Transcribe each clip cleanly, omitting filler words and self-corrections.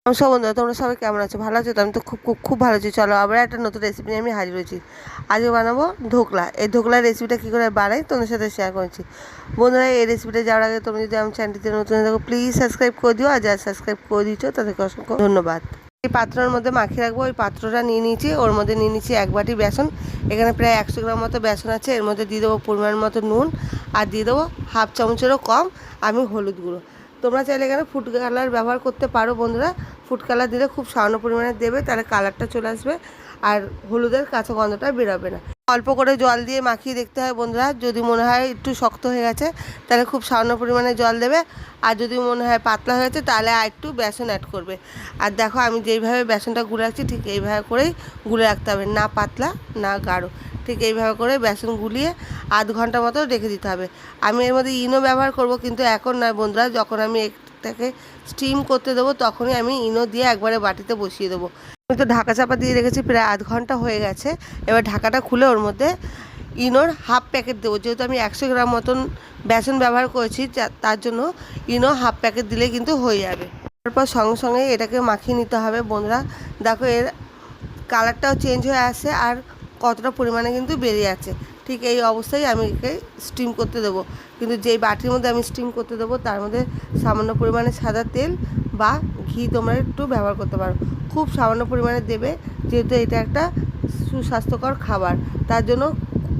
নমস্কার বন্ধুরা, তোমরা সবাই কেমন আছো? ভালো আছো তো? আমি তো খুব খুব খুব ভালো আছি। চলো আবার একটা নতুন রেসিপি নিয়ে আমি হাজির হয়েছি। আজকে বানাবো ধোকলা। এই ধোকলার রেসিপিটা কী করে বানাই তোমাদের সাথে শেয়ার করছি। বন্ধুরা, এই রেসিপিটা যাওয়ার আগে তুমি যদি আমার চ্যানেলটিতে নতুন থাকো প্লিজ সাবস্ক্রাইব করে দিও, আর যারা সাবস্ক্রাইব করে দিচ্ছ তাদেরকে অসংখ্য ধন্যবাদ। এই পাত্রের মধ্যে মাখিয়ে রাখবো। ওই পাত্রটা নিয়ে নিয়েছি, ওর মধ্যে নিয়ে নিচ্ছি 1 বাটি বেসন। এখানে প্রায় 100 গ্রাম মতো বেসন আছে। এর মধ্যে দিয়ে দেবো পরিমাণ মতো নুন, আর দিয়ে দেবো হাফ চামচেরও কম আমি হলুদ গুঁড়ো। তোমরা চাইলে এখানে ফুড কালার ব্যবহার করতে পারো বন্ধুরা। ফুড কালার দিলে খুব সামান্য পরিমাণে দেবে, তাহলে কালারটা চলে আসবে আর হলুদের কাঁচা গন্ধটা বেরোবে না। অল্প করে জল দিয়ে মাখিয়ে দেখতে হয় বন্ধুরা। যদি মনে হয় একটু শক্ত হয়ে গেছে তাহলে খুব সামান্য পরিমাণে জল দেবে, আর যদি মনে হয় পাতলা হয়ে গেছে তাহলে আর একটু বেসন অ্যাড করবে। আর দেখো আমি যেইভাবে বেসনটা গুলে রাখছি ঠিক এইভাবে করেই গুলে রাখতে হবে, না পাতলা না গাঢ়। ঠিক এইভাবে করে বেসন গুলিয়ে আধ ঘন্টা মতো রেখে দিতে হবে। আমি এর মধ্যে ইনো ব্যবহার করব, কিন্তু এখন নয় বন্ধুরা, যখন আমি এটাকে স্টিম করতে দেবো তখনই আমি ইনো দিয়ে একবারে বাটিতে বসিয়ে দেবো। আমি তো ঢাকা চাপা দিয়ে রেখেছি, প্রায় আধ ঘন্টা হয়ে গেছে। এবার ঢাকাটা খুলে ওর মধ্যে ইনোর হাফ প্যাকেট দেবো। যেহেতু আমি 100 গ্রাম মতন বেসন ব্যবহার করেছি, তার জন্য ইনো হাফ প্যাকেট দিলে কিন্তু হয়ে যাবে। তারপর সঙ্গে সঙ্গে এটাকে মাখিয়ে নিতে হবে বন্ধুরা। দেখো এর কালারটাও চেঞ্জ হয়ে আসছে আর কতটা পরিমাণে কিন্তু বেরিয়ে আছে। ঠিক এই অবস্থায় আমি একে স্টিম করতে দেবো। কিন্তু যেই বাটির মধ্যে আমি স্টিম করতে দেবো তার মধ্যে সামান্য পরিমাণে সাদা তেল বা ঘি তোমরা একটু ব্যবহার করতে পারো। খুব সামান্য পরিমাণে দেবে, যেহেতু এটা একটা সুস্বাস্থ্যকর খাবার, তার জন্য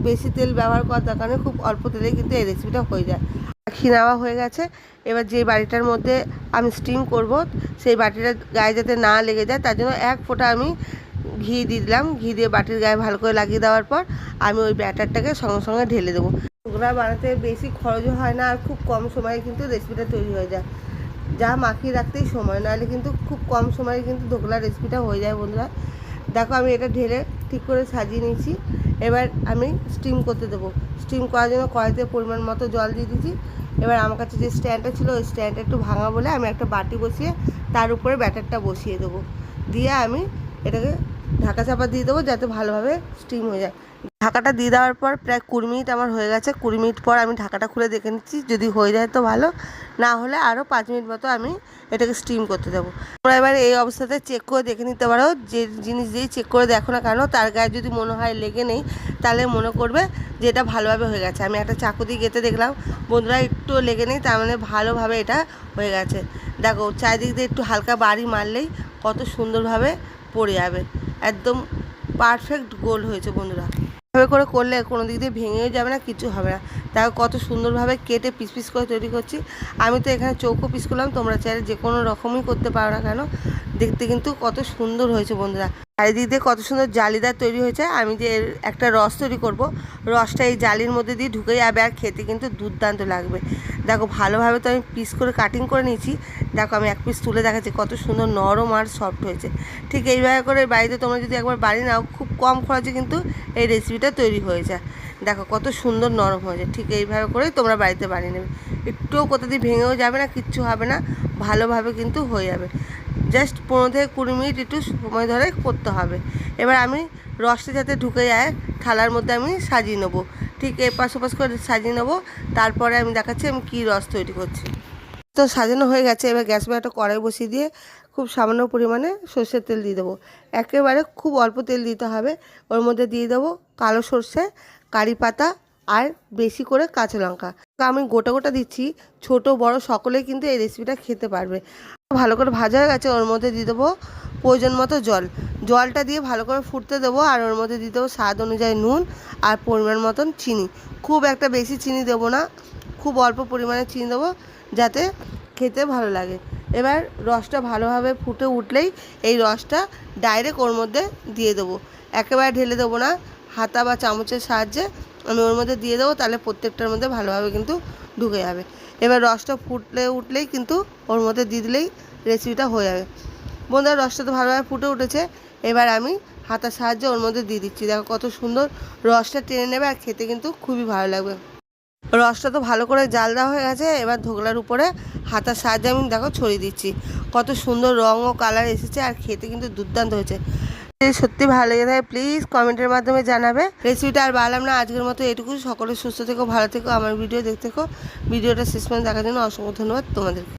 বেশি তেল ব্যবহার করার দরকার নেই। খুব অল্প তেলে কিন্তু এই রেসিপিটা হয়ে যায়। মাখিয়ে নেওয়া হয়ে গেছে। এবার যে বাটিটার মধ্যে আমি স্টিম করব সেই বাটিটার গায়ে যাতে না লেগে যায় তার জন্য 1 ফোঁটা আমি ঘি দিয়ে দিলাম। ঘি দিয়ে বাটির গায়ে ভালো করে লাগিয়ে দেওয়ার পর আমি ওই ব্যাটারটাকে সঙ্গে সঙ্গে ঢেলে দেবো। ধোকলা বানাতে বেশি খরচও হয় না, আর খুব কম সময়ে কিন্তু রেসিপিটা তৈরি হয়ে যায়। যা মাখিয়ে রাখতেই সময়, নাহলে কিন্তু খুব কম সময়ে কিন্তু ধোকলার রেসিপিটা হয়ে যায় বন্ধুরা। দেখো আমি এটা ঢেলে ঠিক করে সাজিয়ে নিয়েছি। এবার আমি স্টিম করতে দেবো। স্টিম করার জন্য কড়াইতে পরিমাণ মতো জল দিয়ে দিয়েছি। এবার আমার কাছে যে স্ট্যান্ডটা ছিল ওই স্ট্যান্ডটা একটু ভাঙা বলে আমি একটা বাটি বসিয়ে তার উপরে ব্যাটারটা বসিয়ে দেবো। দিয়ে আমি এটাকে ঢাকা চাপা দিয়ে দেবো যাতে ভালোভাবে স্টিম হয়ে যায়। ঢাকাটা দিয়ে দেওয়ার পর প্রায় 20 মিনিট আমার হয়ে গেছে। 20 মিনিট পর আমি ঢাকাটা খুলে দেখে নিচ্ছি, যদি হয়ে যায় তো ভালো, না হলে আরও 5 মিনিট মতো আমি এটাকে স্টিম করতে দেবো। তোমরা এবার এই অবস্থাতে চেক করে দেখে নিতে পারো। যে জিনিস দিয়েই চেক করে দেখো না কেন, তার গায়ে যদি মনে হয় লেগে নেই তাহলে মনে করবে যে এটা ভালোভাবে হয়ে গেছে। আমি একটা চাকু দিয়ে গেঁথে দেখলাম বন্ধুরা, একটু লেগে নেই, তার মানে ভালোভাবে এটা হয়ে গেছে। দেখো চারিদিক দিয়ে একটু হালকা বাড়ি মারলেই কত সুন্দরভাবে পড়ে যাবে। একদম পারফেক্ট গোল হয়েছে বন্ধুরা। এভাবে করে করলে কোনো দিক দিয়ে ভেঙেও যাবে না, কিছু হবে না। দেখো কত সুন্দরভাবে কেটে পিস পিস করে তৈরি করছি। আমি তো এখানে চৌকো পিস করলাম, তোমরা চাইলে যে কোনো রকমই করতে পারো না কেন। দেখতে কিন্তু কত সুন্দর হয়েছে বন্ধুরা। চারিদিক দিয়ে কত সুন্দর জালিদার তৈরি হয়েছে। আমি যে এর একটা রস তৈরি করব, রসটা এই জালির মধ্যে দিয়ে ঢুকে যাবে আর খেতে কিন্তু দুর্দান্ত লাগবে। দেখো ভালোভাবে তো আমি পিস করে কাটিং করে নিয়েছি। দেখো আমি 1 পিস তুলে দেখাচ্ছি, কত সুন্দর নরম আর সফট হয়েছে। ঠিক এইভাবে করে বাড়িতে তোমরা যদি একবার বানিয়ে নাও, খুব কম খরচে কিন্তু এই রেসিপিটা তৈরি হয়ে যায়। দেখো কত সুন্দর নরম হয়েছে। ঠিক এইভাবে করেই তোমরা বাড়িতে বানিয়ে নেবে। একটুও কোথা দিয়ে ভেঙেও যাবে না, কিচ্ছু হবে না, ভালোভাবে কিন্তু হয়ে যাবে। জাস্ট 15 থেকে 20 মিনিট একটু সময় ধরে করতে হবে। এবার আমি রসটা যাতে ঢুকে যায় থালার মধ্যে আমি সাজিয়ে নেবো। ঠিক এপাশ ওপাশ করে সাজিয়ে নেবো। তারপরে আমি দেখাচ্ছি আমি কী রস তৈরি করছি। তো সাজানো হয়ে গেছে। এবার গ্যাস বা একটা কড়াই বসিয়ে দিয়ে খুব সামান্য পরিমাণে সর্ষের তেল দিয়ে দেবো। একেবারে খুব অল্প তেল দিতে হবে। ওর মধ্যে দিয়ে দেবো কালো সর্ষে, কারি পাতা আর বেশি করে কাঁচা লঙ্কা। আমি গোটা গোটা দিচ্ছি, ছোট বড় সকলেই কিন্তু এই রেসিপিটা খেতে পারবে। ভালো করে ভাজা হয়ে গেছে, ওর মধ্যে দিয়ে দেবো প্রয়োজন মতো জল। জলটা দিয়ে ভালো করে ফুটতে দেবো, আর ওর মধ্যে দিয়ে দেবো স্বাদ অনুযায়ী নুন আর পরিমাণ মতন চিনি। খুব একটা বেশি চিনি দেবো না, খুব অল্প পরিমাণে চিনি দেবো যাতে খেতে ভালো লাগে। এবার রসটা ভালোভাবে ফুটে উঠলেই এই রসটা ডাইরেক্ট ওর মধ্যে দিয়ে দেবো। একেবারে ঢেলে দেবো না, হাতা বা চামচের সাহায্যে আমি ওর মধ্যে দিয়ে দেবো, তাহলে প্রত্যেকটার মধ্যে ভালোভাবে কিন্তু ঢুকে যাবে। এবার রসটা উঠলেই কিন্তু ওর মধ্যে দিয়ে দিলেই রেসিপিটা হয়ে যাবে। বন্ধুরা রসটা তো ভালোভাবে ফুটে উঠেছে। এবার আমি হাতার সাহায্যে ওর মধ্যে দিয়ে দিচ্ছি। দেখো কত সুন্দর রসটা টেনে নেবে আর খেতে কিন্তু খুবই ভালো লাগবে। রসটা তো ভালো করে জাল দেওয়া হয়ে গেছে। এবার ধোকলার উপরে হাতার সাহায্যে আমি দেখো ছড়িয়ে দিচ্ছি। কত সুন্দর রং ও কালার এসেছে আর খেতে কিন্তু দুর্দান্ত হয়েছে। যদি সত্যি ভালো লেগে থাকে প্লিজ কমেন্টের মাধ্যমে জানাবে। রেসিপিটা আর বাড়লাম না, আজকের মতো এটুকু। সকলে সুস্থ থেকো, ভালো থেকো, আমার ভিডিও দেখতে থেকো। ভিডিওটা শেষ পর্যন্ত দেখার জন্য অসংখ্য ধন্যবাদ তোমাদেরকে।